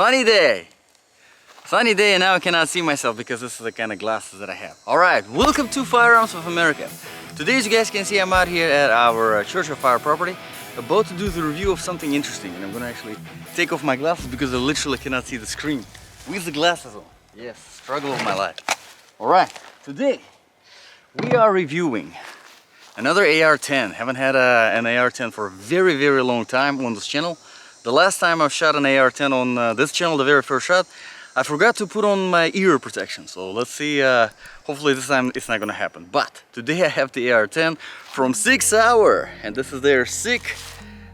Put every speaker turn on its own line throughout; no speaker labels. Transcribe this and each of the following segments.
Sunny day! Sunny day, and now I cannot see myself because this is the kind of glasses that I have. Alright, welcome to Firearms of America. Today, as you guys can see, I'm out here at our Church of Fire property, about to do the review of something interesting. And I'm gonna actually take off my glasses because I literally cannot see the screen with the glasses on. Yes, struggle of my life. Alright, today we are reviewing another AR-10. Haven't had an AR-10 for a very, very long time on this channel. The last time I shot an AR-10 on this channel, the very first shot, I forgot to put on my ear protection. So let's see, hopefully this time it's not gonna happen. But today I have the AR-10 from Sig Sauer, and this is their Sig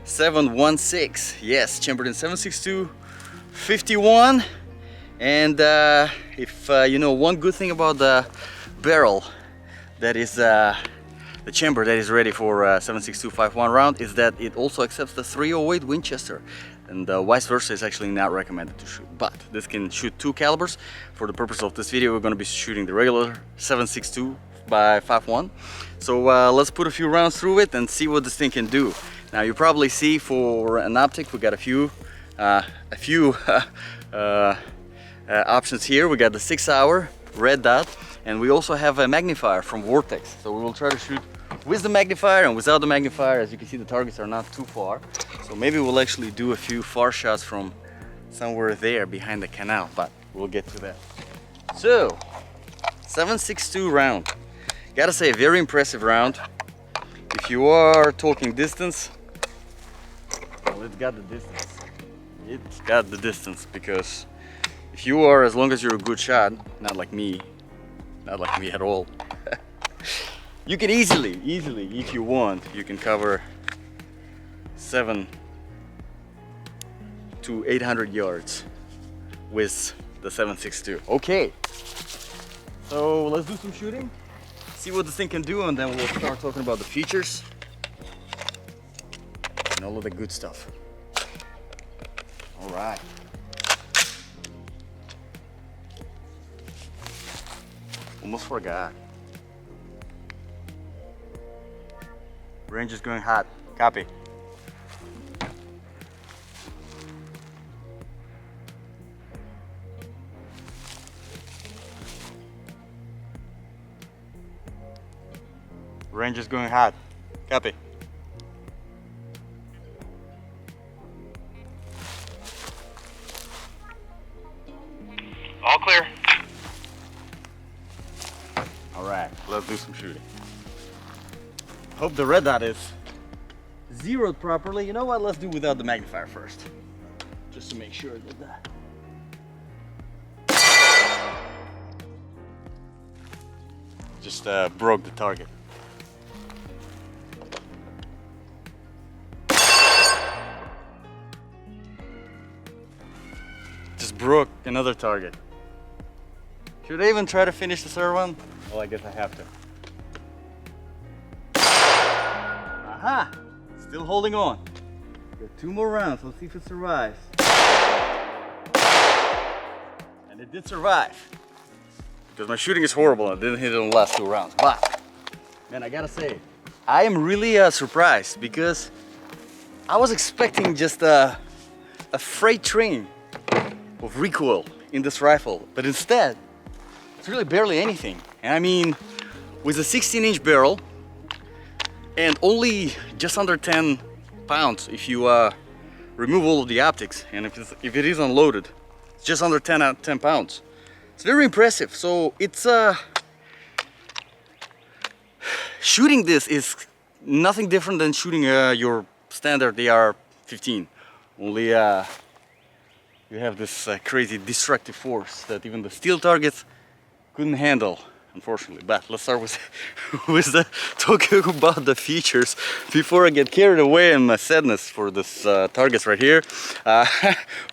716. Yes, chambered in 7.62 51. And if you know one good thing about the barrel, that is the chamber that is ready for 7.62 51 round, is that it also accepts the 308 Winchester, and vice versa is actually not recommended to shoot. But this can shoot two calibers. For the purpose of this video, we're going to be shooting the regular 7.62 by 51. So let's put a few rounds through it and see what this thing can do. Now you probably see for an optic we got a few options here. We got the Sig Sauer red dot, and we also have a magnifier from Vortex. So we will try to shoot with the magnifier and without the magnifier. As you can see, the targets are not too far. So maybe we'll actually do a few far shots from somewhere there behind the canal, but we'll get to that. So, 7.62 round. Gotta say, very impressive round. If you are talking distance, well, it's got the distance. It's got the distance, because if you are, as long as you're a good shot, not like me at all, you can easily, if you want, you can cover 700 to 800 yards with the 7.62. Okay, so let's do some shooting, see what this thing can do, and then we'll start talking about the features and all of the good stuff. All right. Almost forgot. Range is going hot. Copy. Range is going hot. Copy.
All clear.
Alright, let's do some shooting. Hope the red dot is zeroed properly. You know what, let's do without the magnifier first, just to make sure that just broke the target. Just broke another target. Should I even try to finish the third one? Well, I guess I have to. Aha! Still holding on. Got two more rounds. Let's see if it survives. And it did survive. Because my shooting is horrible and I didn't hit it on the last two rounds. But, man, I gotta say, I am really surprised, because I was expecting just a freight train of recoil in this rifle. But instead, it's really barely anything. And I mean, with a 16-inch barrel and only just under 10 pounds if you remove all of the optics, and if it is unloaded, it's just under 10 pounds. It's very impressive. So it's shooting this is nothing different than shooting your standard AR-15, only you have this crazy destructive force that even the steel targets couldn't handle, unfortunately. But let's start with the talking about the features before I get carried away in my sadness for this targets right here.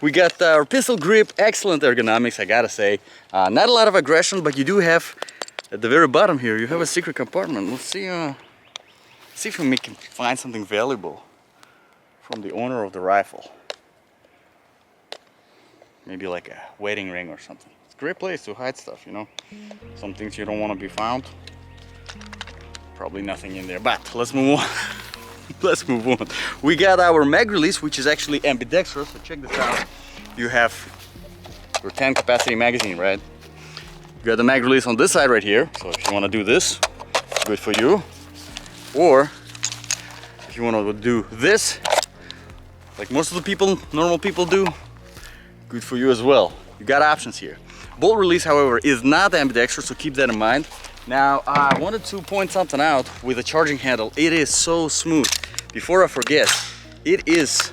We got our pistol grip, excellent ergonomics, I gotta say. Not a lot of aggression, but you do have at the very bottom here, you have a secret compartment. Let's see if we can find something valuable from the owner of the rifle. Maybe like a wedding ring or something. It's a great place to hide stuff, you know. Some things you don't want to be found. Probably nothing in there, but let's move on. Let's move on. We got our mag release, which is actually ambidextrous, so check this out. You have your 10 capacity magazine, right? You got the mag release on this side right here, so if you want to do this, good for you. Or if you want to do this, like most of the people, normal people do, good for you as well. You got options here. Bolt release, however, is not ambidextrous, so keep that in mind. Now, I wanted to point something out with the charging handle. It is so smooth. Before I forget, it is,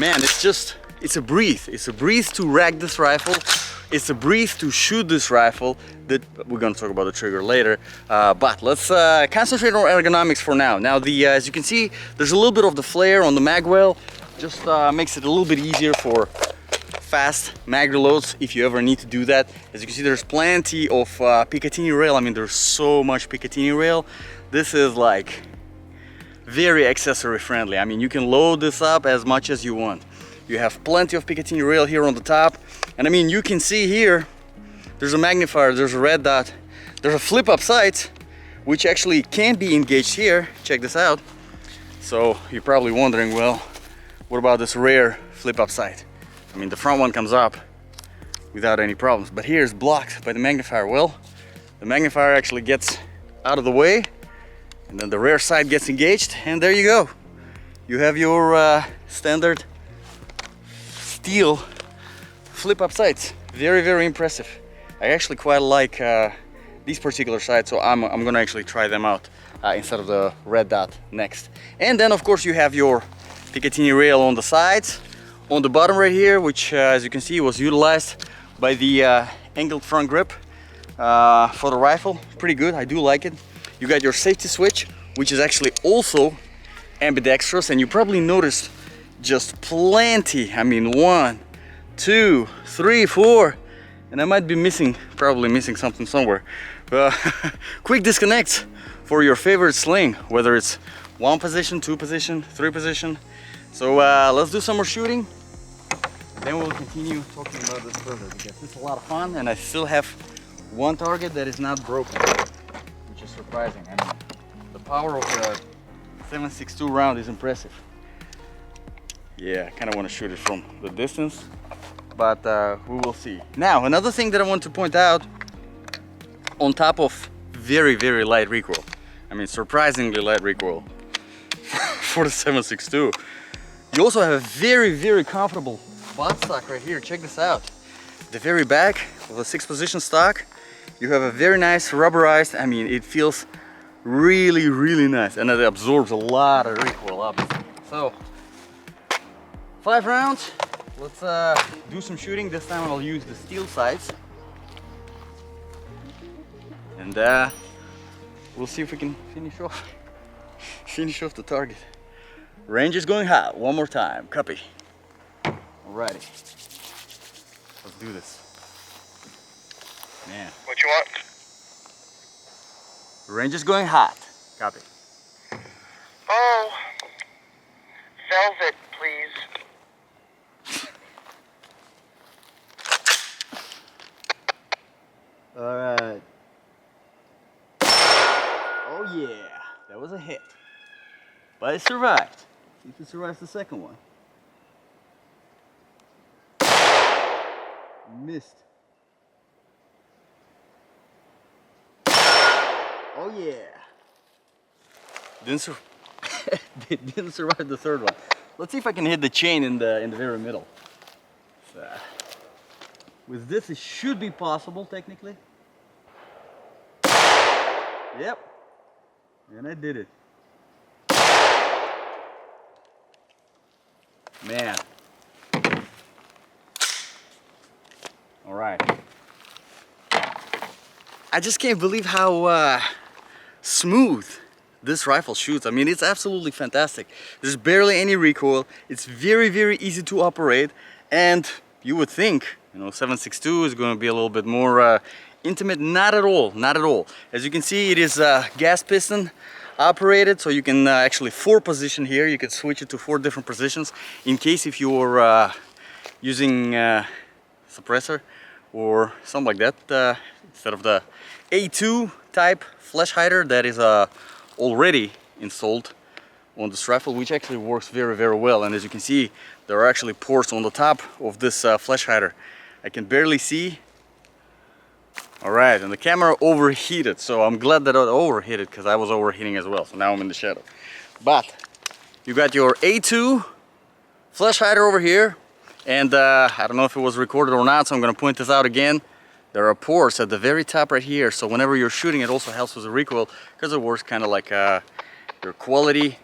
man, it's a breeze. It's a breeze to rack this rifle. It's a breeze to shoot this rifle. That we're gonna talk about the trigger later. But let's concentrate on ergonomics for now. Now, as you can see, there's a little bit of the flare on the mag well. Just makes it a little bit easier for fast mag reloads if you ever need to do that. As you can see, there's plenty of Picatinny rail. I mean, there's so much Picatinny rail. This is like very accessory friendly. I mean, you can load this up as much as you want. You have plenty of Picatinny rail here on the top. And I mean, you can see here, there's a magnifier, there's a red dot, there's a flip up sight, which actually can be engaged here. Check this out. So you're probably wondering, well, what about this rear flip up sight? I mean, the front one comes up without any problems, but here is blocked by the magnifier. Well, the magnifier actually gets out of the way, and then the rear side gets engaged, and there you go. You have your standard steel flip up sights. Very, very impressive. I actually quite like these particular sights, so I'm gonna actually try them out instead of the red dot next. And then, of course, you have your Picatinny rail on the sides. On the bottom right here, which as you can see was utilized by the angled front grip for the rifle. Pretty good, I do like it. You got your safety switch, which is actually also ambidextrous, and you probably noticed just plenty. I mean, 1, 2, 3, 4, and I might be probably missing something somewhere. Quick disconnects for your favorite sling, whether it's 1 position, 2 position, 3 position. So let's do some more shooting, then we'll continue talking about this further, because it's a lot of fun, and I still have one target that is not broken, which is surprising. I mean, the power of the 7.62 round is impressive. Yeah, I kind of want to shoot it from the distance, but we will see. Now, another thing that I want to point out, on top of very, very light recoil, I mean, surprisingly light recoil for the 7.62, you also have a very, very comfortable butt stock right here. Check this out. The very back of the 6 position stock, you have a very nice rubberized, I mean, it feels really, really nice, and it absorbs a lot of recoil, obviously. So, 5 rounds. Let's do some shooting. This time I'll use the steel sights. And we'll see if we can finish off the target. Range is going hot. One more time. Copy. Alrighty. Let's do this. Man.
What you want?
Range is going hot. Copy.
Oh, velvet, please.
Alright. Oh yeah. That was a hit. But it survived. See if it survives the second one. Missed. Oh yeah. Didn't survive the third one. Let's see if I can hit the chain in the very middle. So, with this, it should be possible technically. Yep. And I did it. Man. All right. I just can't believe how smooth this rifle shoots. I mean, it's absolutely fantastic. There's barely any recoil. It's very, very easy to operate. And you would think, you know, 7.62 is going to be a little bit more intimate. Not at all, not at all. As you can see, it is gas piston operated, so you can actually 4 position here. You can switch it to 4 different positions in case if you're using suppressor or something like that, instead of the A2 type flash hider that is already installed on this rifle, which actually works very, very well. And as you can see, there are actually ports on the top of this flash hider. I can barely see. All right, and the camera overheated, so I'm glad that it overheated because I was overheating as well. So now I'm in the shadow. But you got your A2 flash hider over here, and I don't know if it was recorded or not, so I'm going to point this out again. There are ports at the very top right here, so whenever you're shooting, it also helps with the recoil because it works kind of like your quality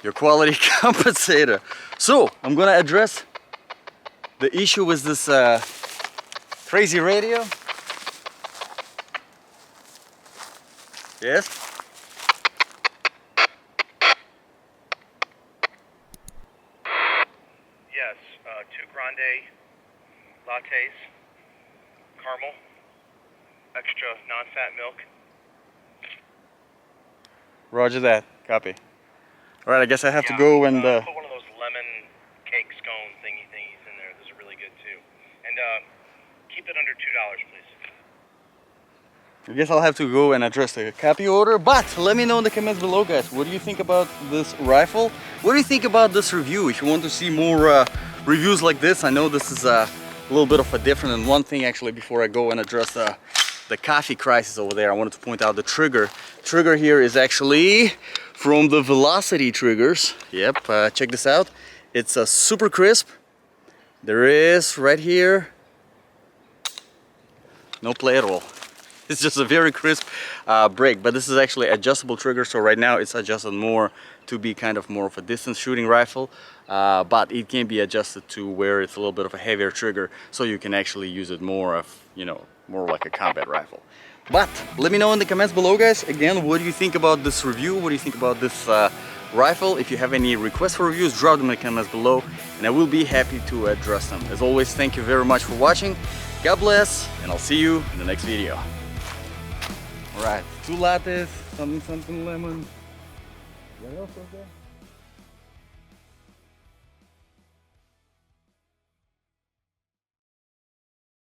compensator. So I'm going to address the issue with this crazy radio. Yes?
Yes, 2 grande lattes, caramel, extra non-fat milk.
Roger that. Copy. All right, I guess I have to go and
put one of those lemon cake scone thingies in there. Those are really good too. And keep it under $2, please.
I guess I'll have to go and address the copy order, but let me know in the comments below, guys. What do you think about this rifle? What do you think about this review? If you want to see more reviews like this, I know this is a little bit of a different. And one thing actually, before I go and address the coffee crisis over there, I wanted to point out the trigger. Trigger here is actually from the Velocity triggers. Yep, check this out. It's a super crisp. There is right here no play at all. It's just a very crisp break, but this is actually adjustable trigger, so right now it's adjusted more to be kind of more of a distance shooting rifle, but it can be adjusted to where it's a little bit of a heavier trigger, so you can actually use it more of, you know, more like a combat rifle. But let me know in the comments below, guys, again, what do you think about this review? What do you think about this rifle? If you have any requests for reviews, drop them in the comments below, and I will be happy to address them. As always, thank you very much for watching. God bless, and I'll see you in the next video. All right, 2 lattes, something lemon. What else was there?